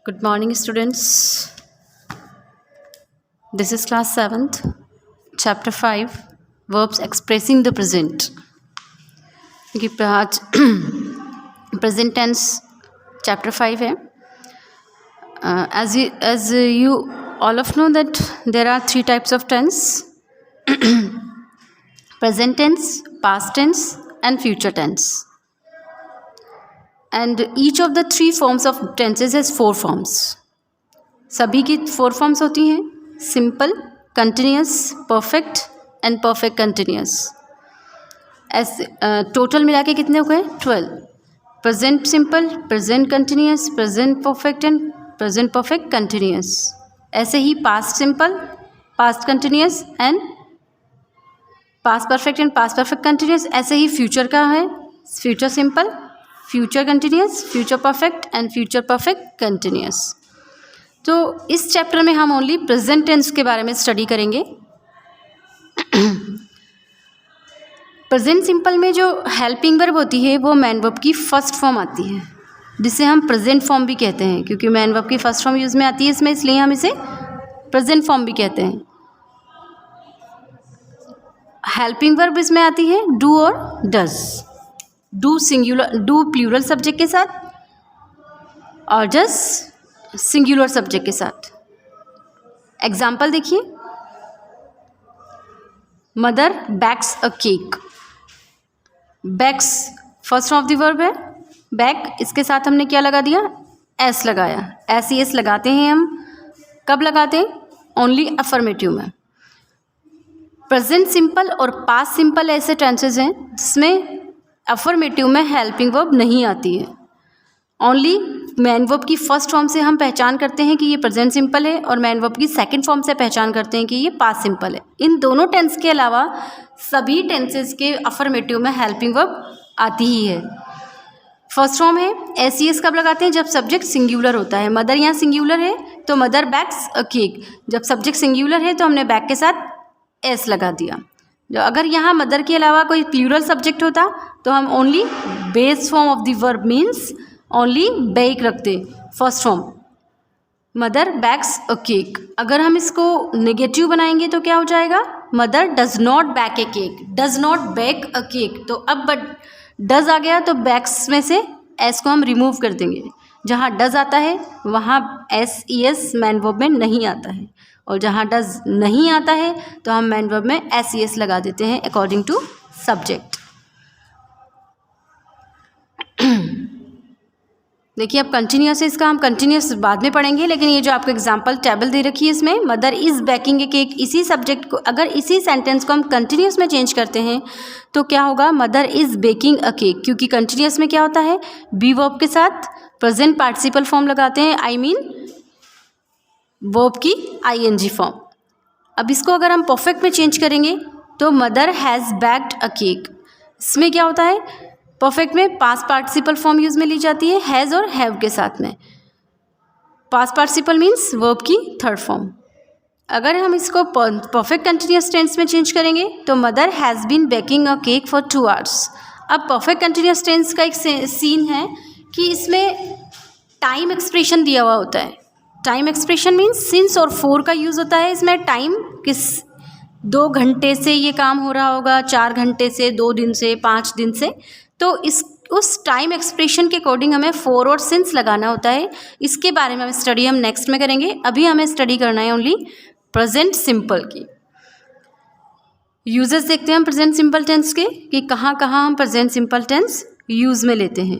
Good morning, students. This is class 7th, chapter 5, verbs expressing the present. कि आज present tense chapter 5 है. As you all of know that there are 3 types of tense: present tense, past tense, and future tense. And each of the 3 forms of tenses has 4 forms. सभी की 4 forms होती हैं: simple, continuous, perfect and perfect continuous. ऐसे total मिला के कितने हो गए? 12. Present simple, present continuous, present perfect and present perfect continuous. ऐसे ही past simple, past continuous and past perfect and past perfect continuous. ऐसे ही फ्यूचर का है: future simple, future continuous, future perfect and future perfect continuous. तो इस chapter में हम ओनली प्रेजेंट टेंस के बारे में स्टडी करेंगे. प्रेजेंट सिंपल में जो हेल्पिंग वर्ब होती है वो मैन वर्ब की फर्स्ट फॉर्म आती है, जिसे हम प्रेजेंट फॉर्म भी कहते हैं. क्योंकि मैन वर्ब की फर्स्ट फॉर्म यूज़ में आती है इसमें, इसलिए हम इसे प्रेजेंट फॉर्म भी कहते हैं. हेल्पिंग वर्ब इसमें आती है डू और does. Do singular, do plural subject के साथ और डज सिंगुलर सब्जेक्ट के साथ. एग्जाम्पल देखिए: mother bakes a cake. Bakes first form of the verb है. बैक, इसके साथ हमने क्या लगा दिया? एस लगाया. एस एस लगाते हैं हम. कब लगाते हैं? ओनली अफर्मेटिव में. प्रेजेंट सिंपल और पास्ट सिंपल ऐसे टेंसेज हैं जिसमें अफर्मेटिव में हेल्पिंग वर्ब नहीं आती है. ओनली मैन वर्ब की फर्स्ट फॉर्म से हम पहचान करते हैं कि ये प्रेजेंट सिंपल है, और मैन वर्ब की सेकंड फॉर्म से पहचान करते हैं कि ये पास्ट सिंपल है. इन दोनों टेंस के अलावा सभी टेंसेस के अफर्मेटिव में हेल्पिंग वर्ब आती ही है. फर्स्ट फॉर्म है एस एस. कब लगाते हैं? जब सब्जेक्ट सिंगुलर होता है. मदर यहाँ सिंगुलर है तो मदर बैक्स अ केक. जब सब्जेक्ट सिंगुलर है तो हमने बैक के साथ एस लगा दिया. अगर यहाँ मदर के अलावा कोई प्लूरल सब्जेक्ट होता तो हम only base form of the verb means only bake रखते. First form mother bakes a cake. अगर हम इसको नेगेटिव बनाएंगे तो क्या हो जाएगा? Mother does not bake a cake. Does not bake a cake. तो अब बट डज आ गया तो बैक्स में से एस को हम रिमूव कर देंगे. जहाँ डज आता है वहाँ S E S man verb में नहीं आता है, और जहाँ डज नहीं आता है तो हम मैन वर्ब में एस ई एस लगा देते हैं अकॉर्डिंग टू सब्जेक्ट. देखिए अब कंटिन्यूस है, इसका हम कंटिन्यूस बाद में पढ़ेंगे, लेकिन ये जो आपको एग्जांपल टेबल दे रखी है इसमें mother is baking A cake, इसी सब्जेक्ट को अगर इसी सेंटेंस को हम कंटिन्यूस में चेंज करते हैं तो क्या होगा? Mother is baking a cake. क्योंकि कंटिन्यूस में क्या होता है? बी वर्ब के साथ प्रेजेंट पार्टिसिपल फॉर्म लगाते हैं, आई मीन वर्ब की आईएनजी फॉर्म. अब इसको अगर हम परफेक्ट में चेंज करेंगे तो mother has baked a cake. इसमें क्या होता है? परफेक्ट में पास्ट पार्टिसिपल फॉर्म यूज़ में ली जाती है हैज़ और हैव के साथ में. पास्ट पार्टिसिपल मीन्स वर्ब की थर्ड फॉर्म. अगर हम इसको परफेक्ट कंटिन्यूस टेंस में चेंज करेंगे तो mother has been baking a cake for 2 hours. अब परफेक्ट कंटिन्यूस टेंस का एक सीन है कि इसमें टाइम एक्सप्रेशन दिया हुआ होता है. टाइम एक्सप्रेशन मीन्स सिंस और फोर का यूज़ होता है. इसमें टाइम किस 2 घंटे से ये काम हो रहा होगा, 4 घंटे से, 2 दिन से, 5 दिन से. तो इस उस टाइम एक्सप्रेशन के अकॉर्डिंग हमें फोर और सिंस लगाना होता है. इसके बारे में स्टडी हम नेक्स्ट में करेंगे. अभी हमें स्टडी करना है ओनली प्रेजेंट सिंपल की. यूजेस देखते हैं हम प्रेजेंट सिंपल टेंस के कि कहाँ कहाँ हम प्रेजेंट सिंपल टेंस यूज़ में लेते हैं.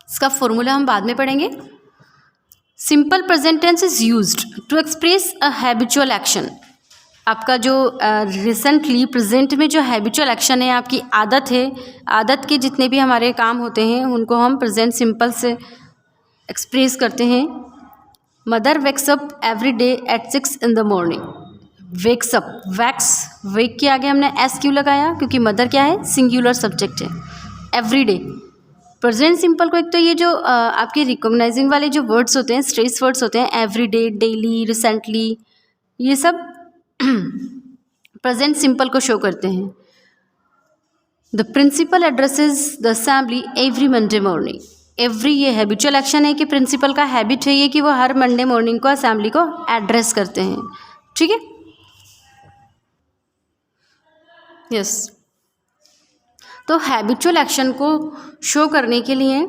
इसका फॉर्मूला हम बाद में पढ़ेंगे. Simple present tense is used to express a habitual action. आपका जो रिसेंटली प्रेजेंट में जो हैबिचुअल एक्शन है, आपकी आदत है, आदत के जितने भी हमारे काम होते हैं उनको हम प्रेजेंट सिंपल से एक्सप्रेस करते हैं. Mother wakes up every day at 6 in the morning. Wakes up, wakes, wake के आगे हमने एस क्यों लगाया? क्योंकि मदर क्या है? सिंगुलर सब्जेक्ट है. एवरी डे प्रेजेंट सिंपल को एक तो ये जो आपके रिकॉग्नाइजिंग वाले जो वर्ड्स होते हैं, स्ट्रेस वर्ड्स होते हैं, एवरी डे, डेली, रिसेंटली, ये सब प्रेजेंट सिंपल को शो करते हैं। The principal addresses the assembly every Monday morning. Every ये हैबिचुअल एक्शन है कि प्रिंसिपल का हैबिट है ये कि वो हर मंडे मॉर्निंग को असेंबली को एड्रेस करते हैं। ठीक है, यस। तो हैबिचुअल एक्शन को शो करने के लिए,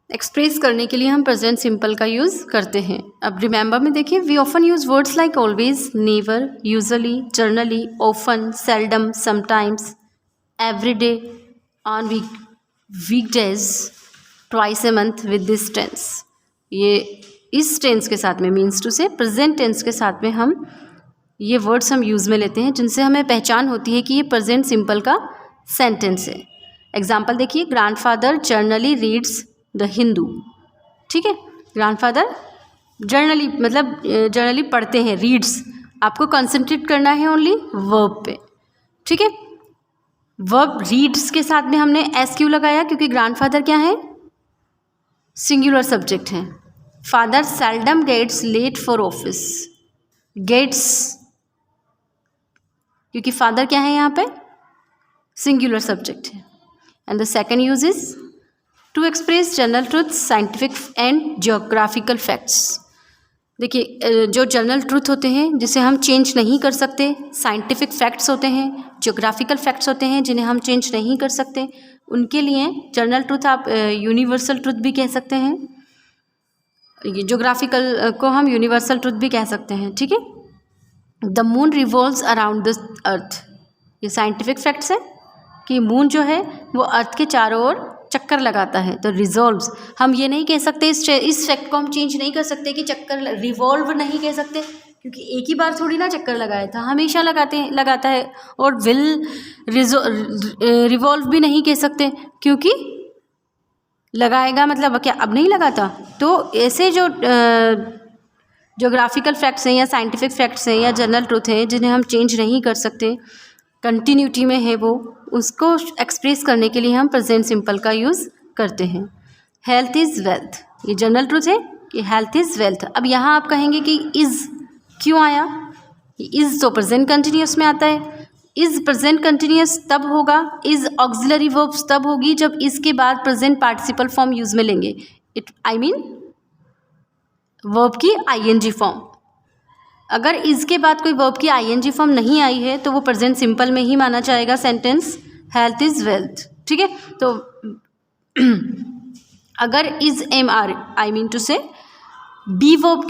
एक्सप्रेस करने के लिए हम प्रेजेंट सिंपल का यूज़ करते हैं। अब रिमेंबर में देखिए, we often use words like always, never, usually, generally, often, seldom, sometimes, every day, on weekdays, twice a month with this tense. ये इस टेंस के साथ में, means to say present tense के साथ में हम ये वर्ड्स हम यूज़ में लेते हैं जिनसे हमें पहचान होती है कि ये प्रेजेंट सिंपल का सेंटेंस है। एग्जाम्पल देखिए, grandfather generally reads the Hindu. ठीक है, ग्रैंडफादर जर्नली मतलब जर्नली पढ़ते हैं, रीड्स आपको कंसंट्रेट करना है ओनली वर्ब पे। ठीक है, वर्ब रीड्स के साथ में हमने एस क्यों लगाया, क्योंकि ग्रैंडफादर क्या है, सिंगुलर सब्जेक्ट है। Father seldom gets late for office, gets क्योंकि फादर क्या है यहाँ पे, सिंगुलर सब्जेक्ट है। And the second use is to express general truth, scientific and geographical facts. देखिए, जो जनरल ट्रूथ होते हैं जिसे हम चेंज नहीं कर सकते, साइंटिफिक फैक्ट्स होते हैं, जियोग्राफिकल फैक्ट्स होते हैं जिन्हें हम चेंज नहीं कर सकते, उनके लिए जनरल ट्रूथ आप यूनिवर्सल ट्रूथ भी कह सकते हैं, जियोग्राफिकल को हम यूनिवर्सल ट्रूथ भी कह सकते हैं। ठीक है, the moon revolves around the earth, ये साइंटिफिक फैक्ट्स है कि मून जो है वो अर्थ के चारों ओर चक्कर लगाता है। तो रिजॉल्व्स हम ये नहीं कह सकते, इस फैक्ट को हम चेंज नहीं कर सकते कि चक्कर, रिवॉल्व नहीं कह सकते क्योंकि एक ही बार थोड़ी ना चक्कर लगाया था, हमेशा लगाता है। और विल रिवॉल्व भी नहीं कह सकते क्योंकि लगाएगा मतलब क्या अब नहीं लगाता। तो ऐसे जो ज्योग्राफिकल फैक्ट्स हैं या साइंटिफिक फैक्ट्स हैं या जनरल ट्रूथ हैं जिन्हें हम चेंज नहीं कर सकते, कंटिन्यूटी में है वो, उसको एक्सप्रेस करने के लिए हम प्रेजेंट सिंपल का यूज़ करते हैं। हेल्थ इज़ वेल्थ, ये जनरल ट्रूथ है कि हेल्थ इज़ वेल्थ। अब यहाँ आप कहेंगे कि इज़ क्यों आया, इज़ तो प्रेजेंट कंटिन्यूस में आता है। इज़ प्रेजेंट कंटिन्यूस तब होगा, इज़ ऑक्सिलरी वर्ब्स तब होगी जब इसके बाद प्रेजेंट पार्टिसिपल फॉर्म यूज़ में लेंगे, आई मीन वर्ब की आईएनजी फॉर्म। अगर इसके बाद कोई वर्ब की आईएनजी फॉर्म नहीं आई है तो वो प्रेजेंट सिंपल में ही माना जाएगा सेंटेंस हेल्थ इज़ वेल्थ। ठीक है, तो अगर is am are I mean to say be verb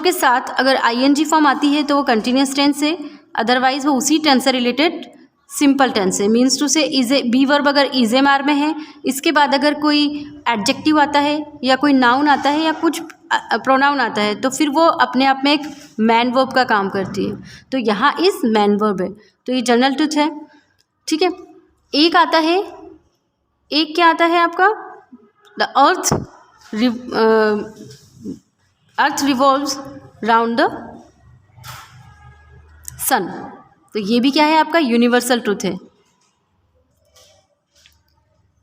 के साथ अगर आईएनजी फॉर्म आती है तो वो कंटिन्यूस टेंस है, अदरवाइज वो उसी टेंस से रिलेटेड सिंपल टेंस है। मीन्स टू से इज़े बी वर्ब अगर इज़ एम आर में है, इसके बाद अगर कोई एडजेक्टिव आता है या कोई नाउन आता है या कुछ प्रोनाउन आता है तो फिर वो अपने आप में एक मैन वर्ब का काम करती है। तो यहाँ इज़ मैन वर्ब है, तो ये जनरल ट्रूथ है। ठीक है, एक आता है, एक क्या आता है आपका, the earth revolves round the sun, तो ये भी क्या है आपका यूनिवर्सल ट्रूथ है।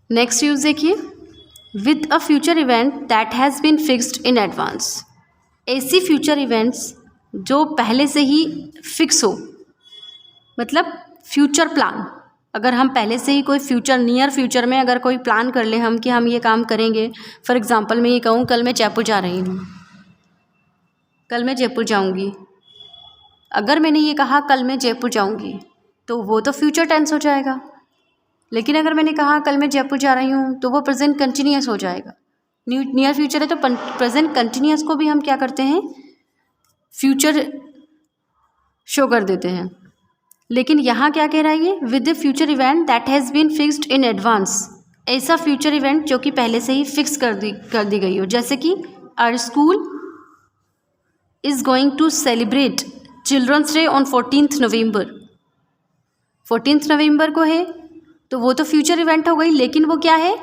नेक्स्ट यूज देखिए, with a future event that has been fixed in advance. ऐसी फ्यूचर इवेंट्स जो पहले से ही फिक्स हो, मतलब फ्यूचर प्लान, अगर हम पहले से ही कोई फ्यूचर, नियर फ्यूचर में अगर कोई प्लान कर ले हम कि हम ये काम करेंगे। फॉर एग्जांपल मैं ये कहूँ कल मैं जयपुर जा रही हूँ, कल मैं जयपुर जाऊँगी, अगर मैंने ये कहा कल मैं जयपुर जाऊँगी तो वो तो फ्यूचर टेंस हो जाएगा। लेकिन अगर मैंने कहा कल मैं जयपुर जा रही हूँ तो वो प्रेजेंट कंटिन्यूस हो जाएगा। नियर फ्यूचर है तो प्रेजेंट कंटिन्यूस को भी हम क्या करते हैं, फ्यूचर शो कर देते हैं। लेकिन यहाँ क्या कह रहा है ये, with the future event that has been fixed in advance. ऐसा फ्यूचर इवेंट जो कि पहले से ही फिक्स कर दी गई हो, जैसे कि our school is going to celebrate Children's Day on 14 November. 14 नवंबर को है तो वो तो फ्यूचर इवेंट हो गई, लेकिन वो क्या है,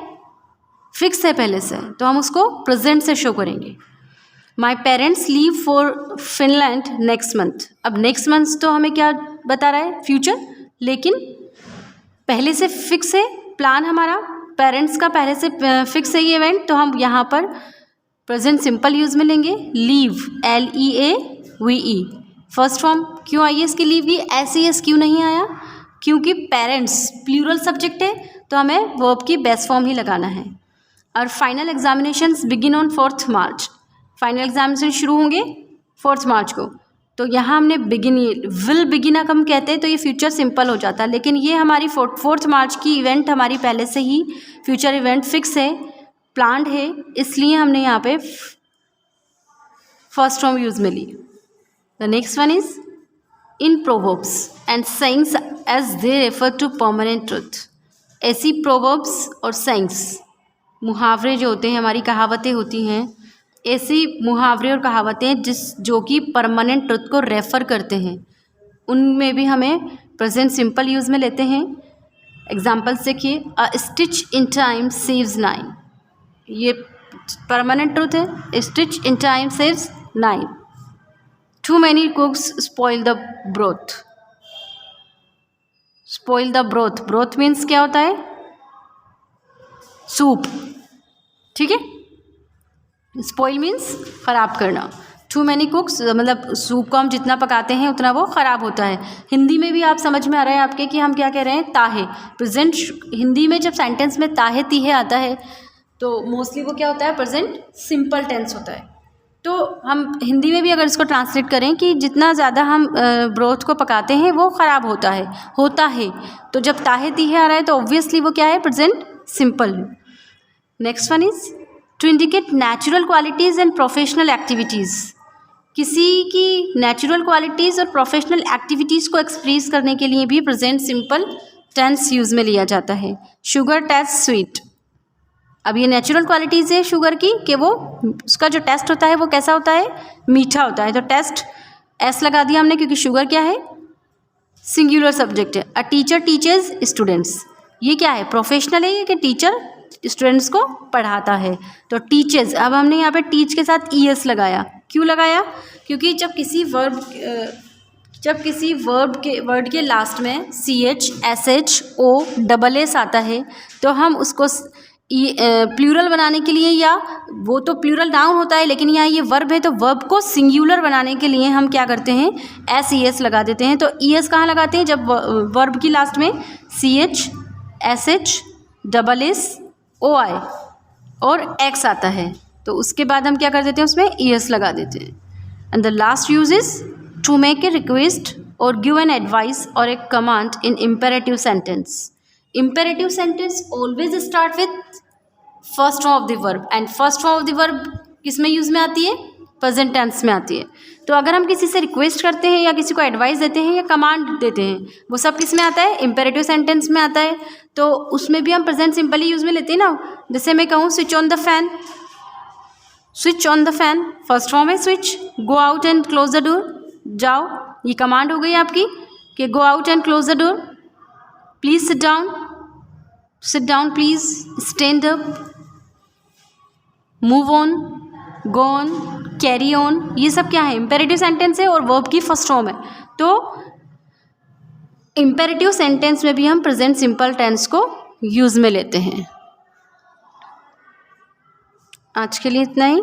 फिक्स है पहले से, तो हम उसको प्रेजेंट से शो करेंगे। My parents leave for Finland next month. अब नेक्स्ट मंथ तो हमें क्या बता रहा है, फ्यूचर, लेकिन पहले से फिक्स है प्लान हमारा, पेरेंट्स का पहले से फिक्स है ये इवेंट, तो हम यहाँ पर प्रेजेंट सिंपल यूज़ में लेंगे। Leave, LEA V E. First form क्यों आई है इसकी लीव की, एस ई एस क्यों नहीं आया, क्योंकि पेरेंट्स प्लूरल सब्जेक्ट है तो हमें वर्ब की बेस्ट फॉर्म ही लगाना है। और final examinations begin on 4 March. Final examination शुरू होंगे 4 मार्च को। तो यहाँ हमने बिगिन, विल बिगिन अगर हम कहते हैं तो ये फ्यूचर सिंपल हो जाता है, लेकिन ये हमारी 4 मार्च की इवेंट हमारी पहले से ही फ्यूचर इवेंट फिक्स है, प्लान्ड है, इसलिए हमने यहाँ पे फर्स्ट फॉर्म यूज़ में ली। The next one is in proverbs and sayings as they refer to permanent truth. ऐसी प्रोवर्ब्स और sayings, मुहावरे जो होते हैं, हमारी कहावतें होती हैं, ऐसी मुहावरे और कहावतें जो कि परमानेंट ट्रुथ को रेफ़र करते हैं, उनमें भी हमें प्रेजेंट सिंपल यूज़ में लेते हैं। एग्जाम्पल्स देखिए, a stitch in time saves 9, ये परमानेंट ट्रुथ है, stitch in time saves 9। Too many cooks spoil the broth. Spoil the broth, broth means क्या होता है, सूप, ठीक है। स्पॉइल मीन्स ख़राब करना। टू मैनी कुक्स मतलब सूप को हम जितना पकाते हैं उतना वो ख़राब होता है। हिंदी में भी आप समझ में आ रहा है आपके कि हम क्या कह रहे हैं, ताहे। प्रेजेंट हिंदी में जब सेंटेंस में ताहे तीहे आता है तो मोस्टली वो क्या होता है, प्रेजेंट सिंपल टेंस होता है। तो हम हिंदी में भी अगर इसको ट्रांसलेट करें कि जितना ज़्यादा हम ब्रोथ को पकाते हैं वो ख़राब होता है, तो जब ताहे तीहे आ रहा है तो ऑब्वियसली वो क्या है, प्रेजेंट सिंपल है। Next one is to indicate natural qualities and professional activities. किसी की नेचुरल क्वालिटीज़ और प्रोफेशनल एक्टिविटीज़ को एक्सप्रेस करने के लिए भी प्रेजेंट सिंपल टेंस यूज़ में लिया जाता है। शुगर टेस्ट स्वीट, अब ये नेचुरल क्वालिटीज़ है शुगर की कि वो उसका जो टेस्ट होता है वो कैसा होता है, मीठा होता है। तो टेस्ट एस लगा दिया हमने क्योंकि शुगर क्या है, सिंगुलर सब्जेक्ट है। अ टीचर टीचर्स स्टूडेंट्स, ये क्या है, प्रोफेशनल है ये कि टीचर स्टूडेंट्स को पढ़ाता है। तो टीचर्स, अब हमने यहाँ पे टीच के साथ ई एस लगाया, क्यों लगाया, क्योंकि जब किसी वर्ड के लास्ट में C H S H O double S आता है तो हम उसको प्लूरल बनाने के लिए, या वो तो प्लूरल नाउन होता है लेकिन यहाँ ये वर्ब है तो वर्ब को सिंगुलर बनाने के लिए हम क्या करते हैं, एस ई एस लगा देते हैं। तो ई एस कहाँ लगाते हैं, जब वर्ब की लास्ट में C H S H double S O I और एक्स आता है तो उसके बाद हम क्या कर देते हैं, उसमें ई एस लगा देते हैं। And the last use is to make a request और गिव एन एडवाइस और a command in imperative sentence. Imperative sentence always start with first form of the verb, and first form of the verb किस में use में आती है, present tense में आती है। तो अगर हम किसी से रिक्वेस्ट करते हैं या किसी को एडवाइस देते हैं या कमांड देते हैं, वो सब किस में आता है, इम्पेरेटिव सेंटेंस में आता है। तो उसमें भी हम प्रेजेंट सिंपल ही यूज़ में लेते हैं ना। जैसे मैं कहूँ switch on the fan, switch on the fan first form है switch. Go out and close the door, जाओ, ये कमांड हो गई आपकी कि go out and close the door. Please sit down please, stand up, move on, go on, carry on, ये सब क्या है, इम्पेरेटिव सेंटेंस है और वर्ब की फर्स्ट फॉर्म है। तो इम्पेरेटिव सेंटेंस में भी हम प्रेजेंट सिंपल टेंस को यूज़ में लेते हैं। आज के लिए इतना ही।